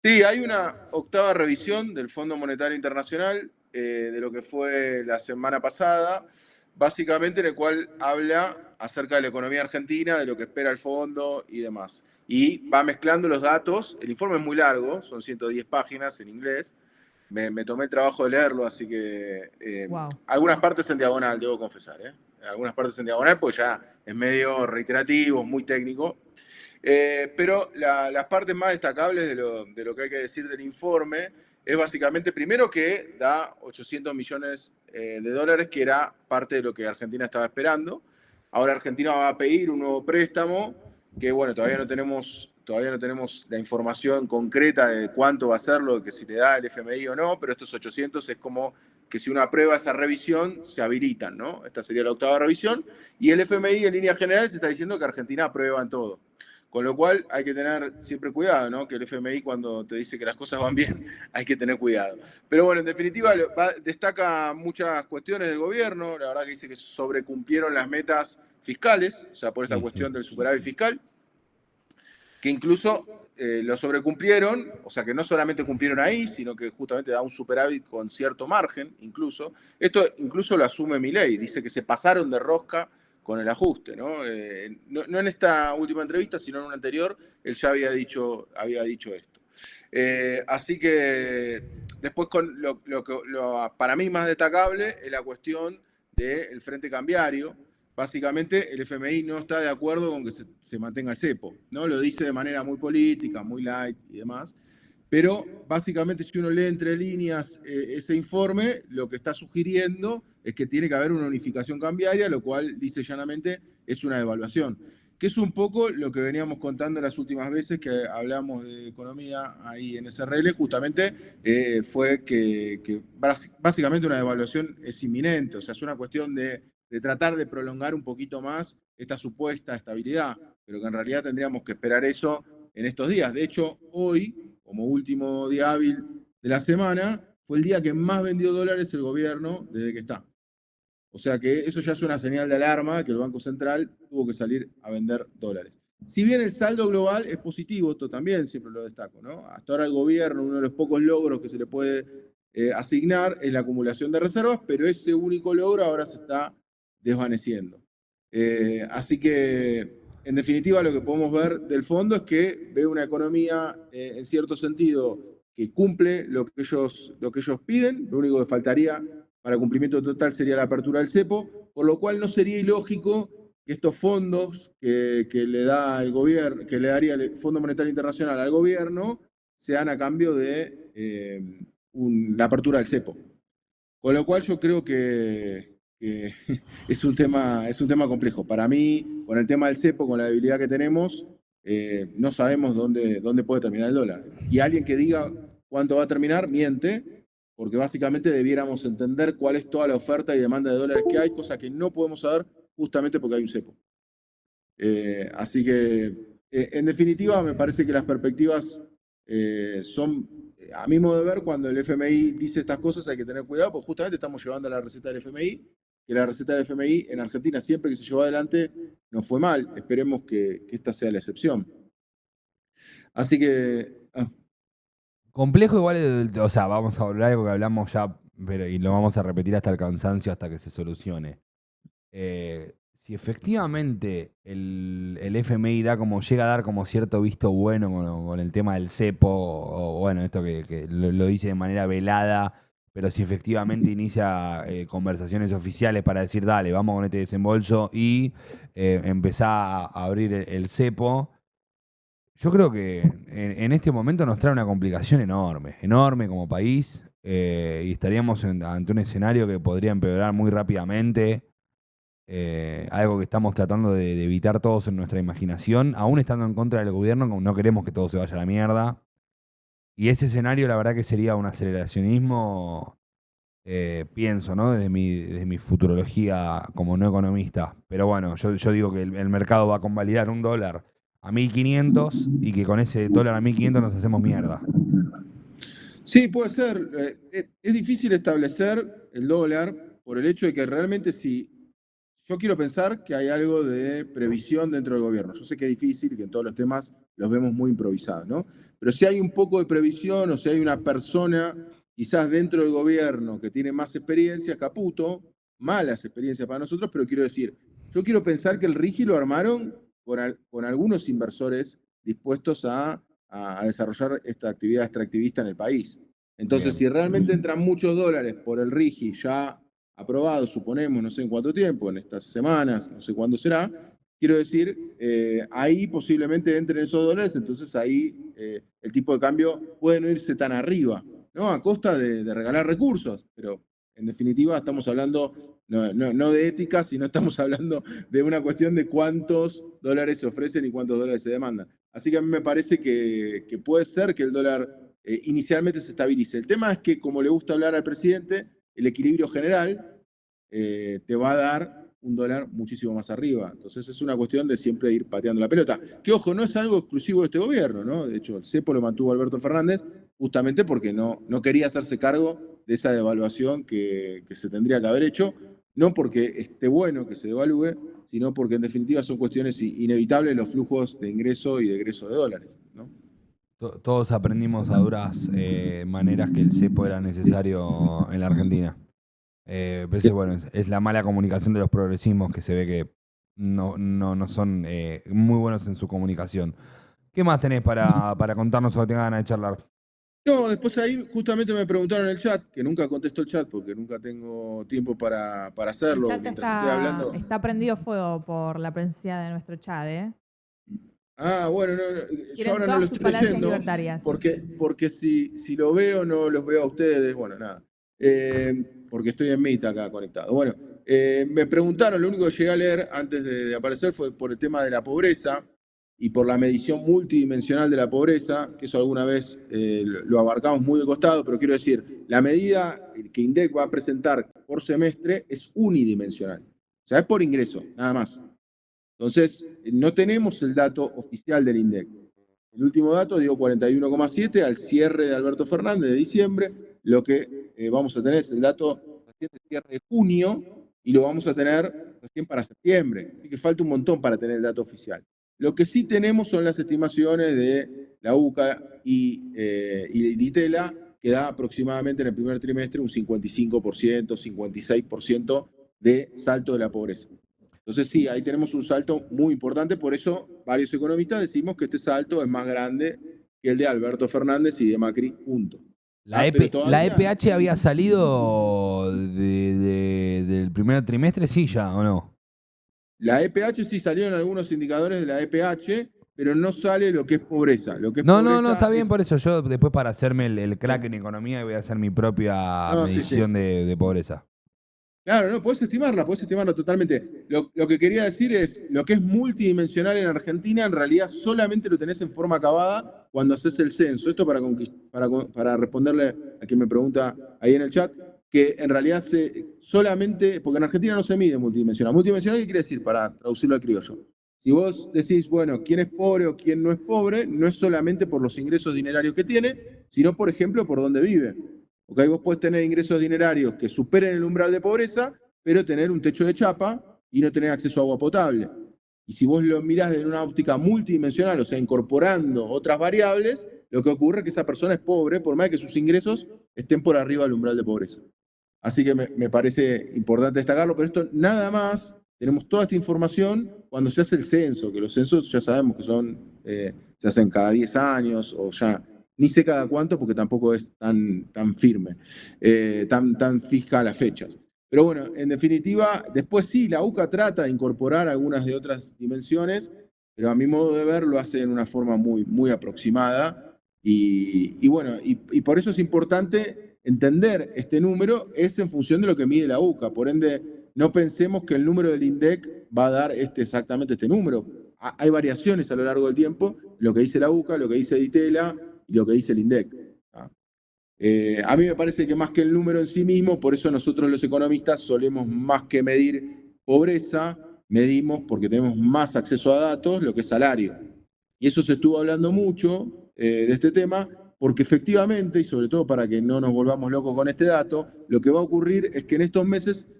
Sí, hay una octava revisión del Fondo Monetario Internacional de lo que fue la semana pasada, básicamente en el cual habla acerca de la economía argentina, de lo que espera el fondo y demás. Y va mezclando los datos. El informe es muy largo, son 110 páginas en inglés. Me tomé el trabajo de leerlo, así que Wow. algunas partes en diagonal, debo confesar. Algunas partes en diagonal, pues ya es medio reiterativo, muy técnico. Pero las partes más destacables de lo que hay que decir del informe es básicamente, primero, que da 800 millones de dólares, que era parte de lo que Argentina estaba esperando. Ahora Argentina va a pedir un nuevo préstamo, que bueno, todavía no tenemos la información concreta de cuánto va a ser lo que si le da el FMI o no, pero estos 800 es como que si uno aprueba esa revisión, se habilitan, ¿no? Esta sería la octava revisión. Y el FMI, en líneas generales, está diciendo que Argentina aprueba en todo. Con lo cual hay que tener siempre cuidado, ¿no? Que el FMI, cuando te dice que las cosas van bien, hay que tener cuidado. Pero bueno, en definitiva destaca muchas cuestiones del gobierno. La verdad que dice que sobrecumplieron las metas fiscales, o sea, por esta Ujú. cuestión del superávit fiscal, que incluso lo sobrecumplieron, o sea, que no solamente cumplieron ahí, sino que justamente da un superávit con cierto margen, incluso. Esto incluso lo asume Milei, dice que se pasaron de rosca con el ajuste, ¿no? No en esta última entrevista, sino en una anterior, él ya había dicho esto. Así que después, con lo para mí más destacable es la cuestión del frente cambiario. Básicamente, el FMI no está de acuerdo con que se mantenga el cepo, ¿no? Lo dice de manera muy política, muy light y demás. Pero básicamente, si uno lee entre líneas ese informe, lo que está sugiriendo es que tiene que haber una unificación cambiaria, lo cual, dice llanamente, es una devaluación. Que es un poco lo que veníamos contando las últimas veces que hablamos de economía ahí en SRL, justamente fue que básicamente una devaluación es inminente, o sea, es una cuestión de tratar de prolongar un poquito más esta supuesta estabilidad, pero que en realidad tendríamos que esperar eso en estos días. De hecho, hoy, como último día hábil de la semana, fue el día que más vendió dólares el gobierno desde que está. O sea que eso ya es una señal de alarma que el Banco Central tuvo que salir a vender dólares. Si bien el saldo global es positivo, esto también siempre lo destaco, ¿no? Hasta ahora el gobierno, uno de los pocos logros que se le puede asignar es la acumulación de reservas, pero ese único logro ahora se está desvaneciendo. Así que, en definitiva, lo que podemos ver del fondo es que ve una economía, en cierto sentido, que cumple lo que ellos piden. Lo único que faltaría para cumplimiento total sería la apertura del cepo, por lo cual no sería ilógico que estos fondos que le da el gobierno, que le daría el Fondo Monetario Internacional al gobierno, sean a cambio de la apertura del cepo. Con lo cual yo creo que es un tema complejo. Para mí, con el tema del cepo, con la debilidad que tenemos, no sabemos dónde puede terminar el dólar. Y alguien que diga cuánto va a terminar, miente, porque básicamente debiéramos entender cuál es toda la oferta y demanda de dólares que hay, cosa que no podemos saber justamente porque hay un cepo. Así que, en definitiva, me parece que las perspectivas son, a mi modo de ver, cuando el FMI dice estas cosas hay que tener cuidado, porque justamente estamos llevando a la receta del FMI, que la receta del FMI en Argentina siempre que se llevó adelante no fue mal. Esperemos que esta sea la excepción. Así que, Complejo igual, o sea, vamos a volver a algo que hablamos ya, pero y lo vamos a repetir hasta el cansancio, hasta que se solucione. Si efectivamente el FMI llega a dar como cierto visto bueno con el tema del cepo, o bueno, esto que lo dice de manera velada, pero si efectivamente inicia conversaciones oficiales para decir, dale, vamos con este desembolso y empezar a abrir el cepo, yo creo que en este momento nos trae una complicación enorme, enorme como país, y estaríamos ante un escenario que podría empeorar muy rápidamente, algo que estamos tratando de evitar todos en nuestra imaginación, aún estando en contra del gobierno, como no queremos que todo se vaya a la mierda. Y ese escenario, la verdad que sería un aceleracionismo, pienso, ¿no? Desde mi futurología como no economista. Pero bueno, yo digo que el mercado va a convalidar un dólar a 1.500 y que con ese dólar a 1.500 nos hacemos mierda. sí, puede ser. Es difícil establecer el dólar por el hecho de que realmente, si yo quiero pensar que hay algo de previsión dentro del gobierno. Yo sé que es difícil, que en todos los temas los vemos muy improvisados, ¿no? Pero si hay un poco de previsión o si hay una persona quizás dentro del gobierno que tiene más experiencia, Caputo, malas experiencias para nosotros, pero quiero decir, yo quiero pensar que el RIGI lo armaron con algunos inversores dispuestos a desarrollar esta actividad extractivista en el país. Entonces, Bien. si realmente entran muchos dólares por el RIGI ya aprobado, suponemos, no sé en cuánto tiempo, en estas semanas, no sé cuándo será, quiero decir, ahí posiblemente entren esos dólares, entonces ahí el tipo de cambio puede no irse tan arriba, ¿no? A costa de regalar recursos, pero en definitiva estamos hablando no de ética, sino estamos hablando de una cuestión de cuántos dólares se ofrecen y cuántos dólares se demandan. Así que a mí me parece que puede ser que el dólar inicialmente se estabilice. El tema es que, como le gusta hablar al presidente, el equilibrio general te va a dar un dólar muchísimo más arriba. Entonces es una cuestión de siempre ir pateando la pelota. Que ojo, no es algo exclusivo de este gobierno, ¿no? De hecho, el cepo lo mantuvo Alberto Fernández justamente porque no quería hacerse cargo de esa devaluación que se tendría que haber hecho, no porque esté bueno que se devalúe, sino porque en definitiva son cuestiones inevitables los flujos de ingreso y de egreso de dólares, ¿no? Todos aprendimos a duras maneras que el cepo era necesario en la Argentina. Sí. Bueno, es la mala comunicación de los progresismos que se ve que no son muy buenos en su comunicación. ¿Qué más tenés para contarnos o que tengas ganas de charlar? No, después ahí justamente me preguntaron en el chat, que nunca contesto el chat porque nunca tengo tiempo para El hacerlo chat mientras estoy hablando. está prendido fuego por la presencia de nuestro chat, ¿eh? Ah, bueno, yo Quieren ahora no lo todas tus estoy falacias leyendo libertarias. porque si lo veo no los veo a ustedes, bueno, nada. Porque estoy en Meet acá conectado. Bueno, me preguntaron, lo único que llegué a leer antes de aparecer fue por el tema de la pobreza y por la medición multidimensional de la pobreza, que eso alguna vez lo abarcamos muy de costado, pero quiero decir, la medida que INDEC va a presentar por semestre es unidimensional. O sea, es por ingreso, nada más. Entonces, no tenemos el dato oficial del INDEC. El último dato dio 41,7 al cierre de Alberto Fernández de diciembre. Lo que vamos a tener es el dato reciente cierre de junio y lo vamos a tener recién para septiembre. Así que falta un montón para tener el dato oficial. Lo que sí tenemos son las estimaciones de la UCA y de Ditela, que da aproximadamente en el primer trimestre un 55%, 56% de salto de la pobreza. Entonces sí, ahí tenemos un salto muy importante, por eso varios economistas decimos que este salto es más grande que el de Alberto Fernández y de Macri, punto. Pero La todavía EPH había salido del primer trimestre, sí, ya, ¿o no? la EPH sí salieron algunos indicadores de la EPH, pero no sale lo que es pobreza. Lo que es No, pobreza está bien es... por eso. Yo después para hacerme el crack en economía voy a hacer mi propia No, sí, medición de pobreza. Claro, no, podés estimarla totalmente. Lo que quería decir es, lo que es multidimensional en Argentina, en realidad solamente lo tenés en forma acabada cuando haces el censo. Esto para responderle a quien me pregunta ahí en el chat, que en realidad solamente, porque en Argentina no se mide multidimensional. Multidimensional, ¿qué quiere decir? Para traducirlo al criollo. Si vos decís, bueno, quién es pobre o quién no es pobre, no es solamente por los ingresos dinerarios que tiene, sino, por ejemplo, por dónde vive. Porque ahí vos podés tener ingresos dinerarios que superen el umbral de pobreza, pero tener un techo de chapa y no tener acceso a agua potable. Y si vos lo mirás desde una óptica multidimensional, o sea, incorporando otras variables, lo que ocurre es que esa persona es pobre por más que sus ingresos estén por arriba del umbral de pobreza. Así que me parece importante destacarlo, pero esto nada más, tenemos toda esta información cuando se hace el censo, que los censos ya sabemos que se hacen cada 10 años o ya ni sé cada cuánto porque tampoco es tan firme, tan fija a las fechas. Pero bueno, en definitiva, después sí, la UCA trata de incorporar algunas de otras dimensiones, pero a mi modo de ver lo hace en una forma muy aproximada. Y bueno, y por eso es importante entender este número, es en función de lo que mide la UCA. Por ende, no pensemos que el número del INDEC va a dar exactamente este número. Hay variaciones a lo largo del tiempo, lo que dice la UCA, lo que dice Ditela y lo que dice el INDEC. A mí me parece que más que el número en sí mismo, por eso nosotros los economistas solemos más que medir pobreza, medimos porque tenemos más acceso a datos, lo que es salario. Y eso se estuvo hablando mucho de este tema, porque efectivamente, y sobre todo para que no nos volvamos locos con este dato, lo que va a ocurrir es que en estos meses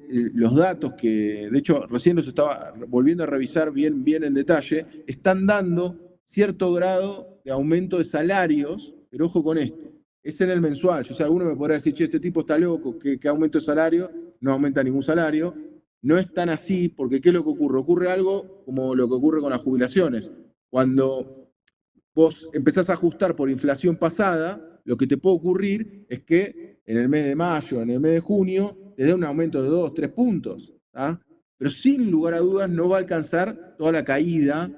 los datos que, de hecho, recién los estaba volviendo a revisar bien en detalle, están dando cierto grado de aumento de salarios, pero ojo con esto, es en el mensual. Yo sé, alguno me podrá decir, che, este tipo está loco, ¿qué aumento de salario? No aumenta ningún salario. No es tan así, porque ¿qué es lo que ocurre? Ocurre algo como lo que ocurre con las jubilaciones. Cuando vos empezás a ajustar por inflación pasada, lo que te puede ocurrir es que en el mes de mayo, en el mes de junio, te dé un aumento de 2, 3 puntos. ¿tá? Pero sin lugar a dudas no va a alcanzar toda la caída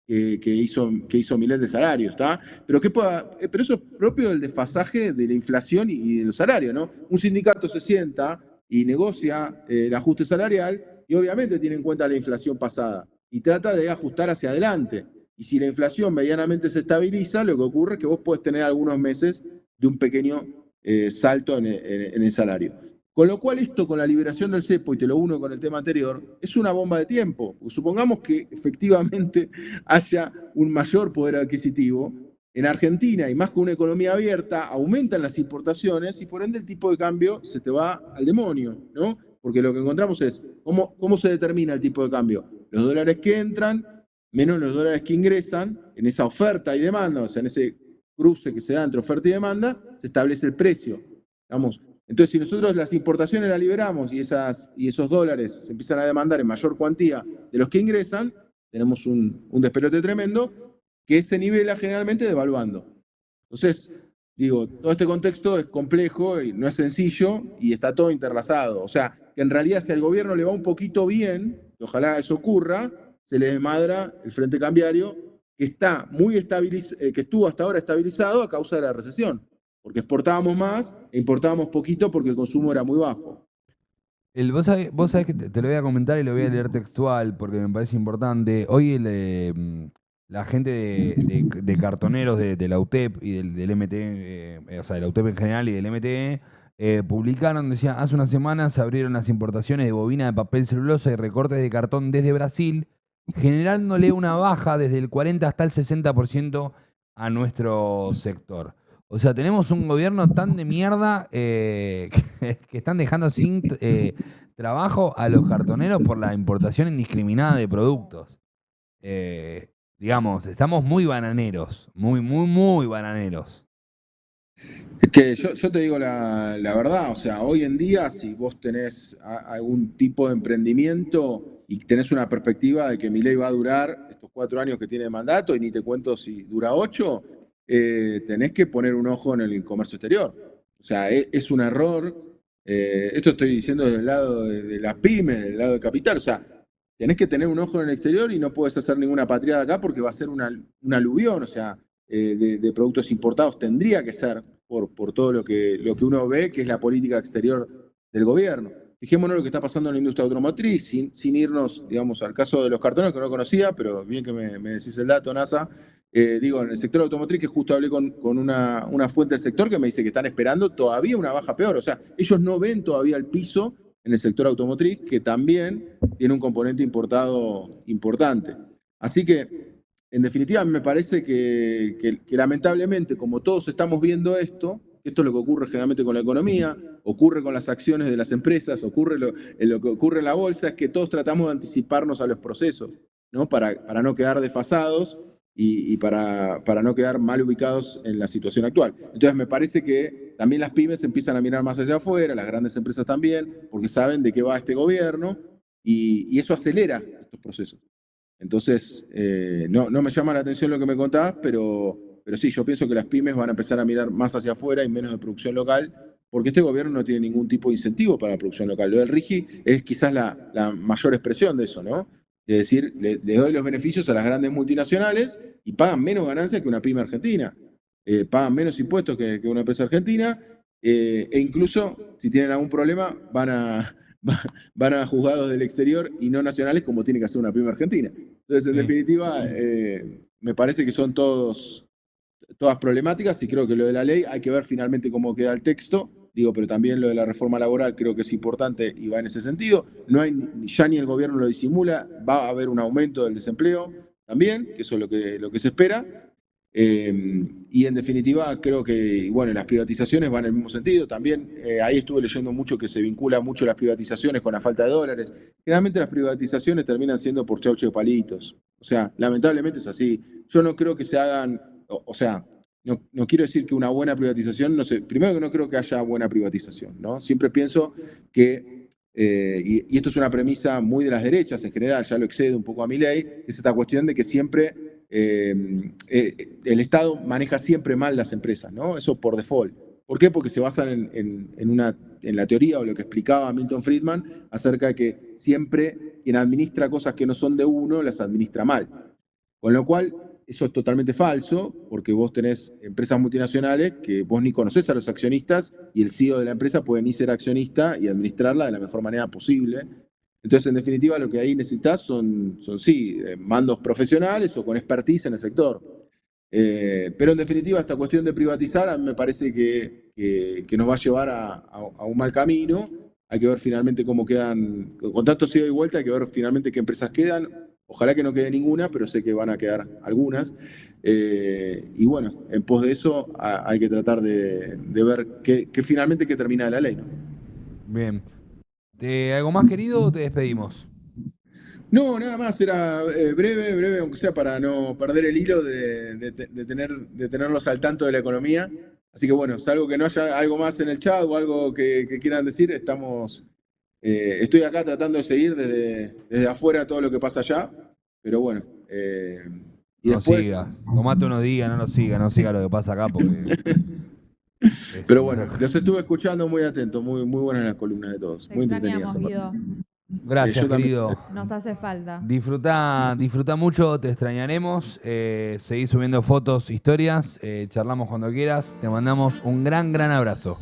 que hizo Milei de salarios. ¿tá? Pero eso es propio del desfasaje de la inflación y de los salarios. ¿no? Un sindicato se sienta y negocia el ajuste salarial y obviamente tiene en cuenta la inflación pasada y trata de ajustar hacia adelante. Y si la inflación medianamente se estabiliza, lo que ocurre es que vos podés tener algunos meses de un pequeño salto en el salario. Con lo cual esto, con la liberación del cepo, y te lo uno con el tema anterior, es una bomba de tiempo. Supongamos que efectivamente haya un mayor poder adquisitivo. En Argentina, y más con una economía abierta, aumentan las importaciones y por ende el tipo de cambio se te va al demonio, ¿no? Porque lo que encontramos es, ¿cómo se determina el tipo de cambio? Los dólares que entran menos los dólares que ingresan, en esa oferta y demanda, o sea, en ese cruce que se da entre oferta y demanda, se establece el precio. Vamos. Entonces, si nosotros las importaciones las liberamos y esos dólares se empiezan a demandar en mayor cuantía de los que ingresan, tenemos un despelote tremendo que se nivela generalmente devaluando. Entonces, digo, todo este contexto es complejo y no es sencillo y está todo interlazado. O sea, que en realidad si al gobierno le va un poquito bien, ojalá eso ocurra, se le desmadra el frente cambiario que está que estuvo hasta ahora estabilizado a causa de la recesión, porque exportábamos más e importábamos poquito porque el consumo era muy bajo. Vos sabés que te lo voy a comentar y lo voy a leer textual porque me parece importante. Hoy la gente de cartoneros de la UTEP y del MTE, o sea, de la UTEP en general y del MTE, publicaron, decía, hace unas semanas se abrieron las importaciones de bobina de papel celulosa y recortes de cartón desde Brasil, generándole una baja desde el 40 hasta el 60% a nuestro sector. O sea, tenemos un gobierno tan de mierda que están dejando sin trabajo a los cartoneros por la importación indiscriminada de productos. Digamos, estamos muy bananeros, muy bananeros. Es que yo te digo la verdad, o sea, hoy en día si vos tenés algún tipo de emprendimiento y tenés una perspectiva de que Milei va a durar estos 4 años que tiene de mandato y ni te cuento si dura 8, tenés que poner un ojo en el comercio exterior. O sea, es un error. Esto estoy diciendo del lado de las pymes, del lado de capital. O sea, tenés que tener un ojo en el exterior y no puedes hacer ninguna patriada acá porque va a ser un aluvión. O sea, de productos importados tendría que ser por todo lo que uno ve que es la política exterior del gobierno. Fijémonos lo que está pasando en la industria automotriz, sin irnos, digamos, al caso de los cartones que no conocía, pero bien que me decís el dato, NASA. Digo, en el sector automotriz, que justo hablé con una fuente del sector que me dice que están esperando todavía una baja peor. O sea, ellos no ven todavía el piso en el sector automotriz, que también tiene un componente importado importante. Así que, en definitiva, me parece que lamentablemente, como todos estamos viendo esto es lo que ocurre generalmente con la economía, ocurre con las acciones de las empresas, ocurre lo que ocurre en la bolsa, es que todos tratamos de anticiparnos a los procesos, ¿no? Para no quedar desfasados y para no quedar mal ubicados en la situación actual. Entonces me parece que también las pymes empiezan a mirar más allá afuera, las grandes empresas también, porque saben de qué va este gobierno y eso acelera estos procesos. Entonces, no me llama la atención lo que me contabas, pero sí, yo pienso que las pymes van a empezar a mirar más hacia afuera y menos de producción local, porque este gobierno no tiene ningún tipo de incentivo para la producción local. Lo del RIGI es quizás la mayor expresión de eso, ¿no? Es decir, le doy los beneficios a las grandes multinacionales y pagan menos ganancias que una pyme argentina. Pagan menos impuestos que una empresa argentina e incluso, si tienen algún problema, van a juzgados del exterior y no nacionales como tiene que hacer una pyme argentina. Entonces, en definitiva, me parece que son todas problemáticas y creo que lo de la ley hay que ver finalmente cómo queda el texto. Digo, pero también lo de la reforma laboral creo que es importante y va en ese sentido. Ya ni el gobierno lo disimula, va a haber un aumento del desempleo también, que eso es lo que se espera. Y en definitiva, creo que, bueno, las privatizaciones van en el mismo sentido. También ahí estuve leyendo mucho que se vincula mucho las privatizaciones con la falta de dólares. Generalmente las privatizaciones terminan siendo por chauche de palitos. O sea, lamentablemente es así. Yo no creo que se hagan, o sea, no quiero decir que una buena privatización, no sé, primero que no creo que haya buena privatización, ¿no? Siempre pienso que, y esto es una premisa muy de las derechas en general, ya lo excede un poco a mi ley, es esta cuestión de que siempre el Estado maneja siempre mal las empresas, ¿no? Eso por default. ¿Por qué? Porque se basan en la teoría o lo que explicaba Milton Friedman acerca de que siempre quien administra cosas que no son de uno las administra mal. Con lo cual, eso es totalmente falso, porque vos tenés empresas multinacionales que vos ni conocés a los accionistas y el CEO de la empresa puede ni ser accionista y administrarla de la mejor manera posible. Entonces, en definitiva, lo que ahí necesitas son mandos profesionales o con expertise en el sector. Pero en definitiva, esta cuestión de privatizar a mí me parece que nos va a llevar a un mal camino. Hay que ver finalmente cómo quedan, con tanto ida y vuelta, hay que ver finalmente qué empresas quedan. Ojalá que no quede ninguna, pero sé que van a quedar algunas. Y bueno, en pos de eso hay que tratar de ver que finalmente que termina la ley, ¿no? Bien. ¿Algo más, querido, o te despedimos? No, nada más, era breve, aunque sea para no perder el hilo de tenerlos al tanto de la economía. Así que bueno, salvo que no haya algo más en el chat o algo que quieran decir, estoy acá tratando de seguir desde afuera todo lo que pasa allá, pero bueno. Y No después, sigas. Tomate unos días, no siga lo que pasa acá porque... pero bueno, los estuve escuchando muy atentos, muy buenas las columnas de todos, Te muy entretenidas. extrañamos, Guido. Gracias, yo también. querido. Nos hace falta. Disfruta mucho, te extrañaremos. Seguí subiendo fotos, historias. Charlamos cuando quieras. Te mandamos un gran abrazo.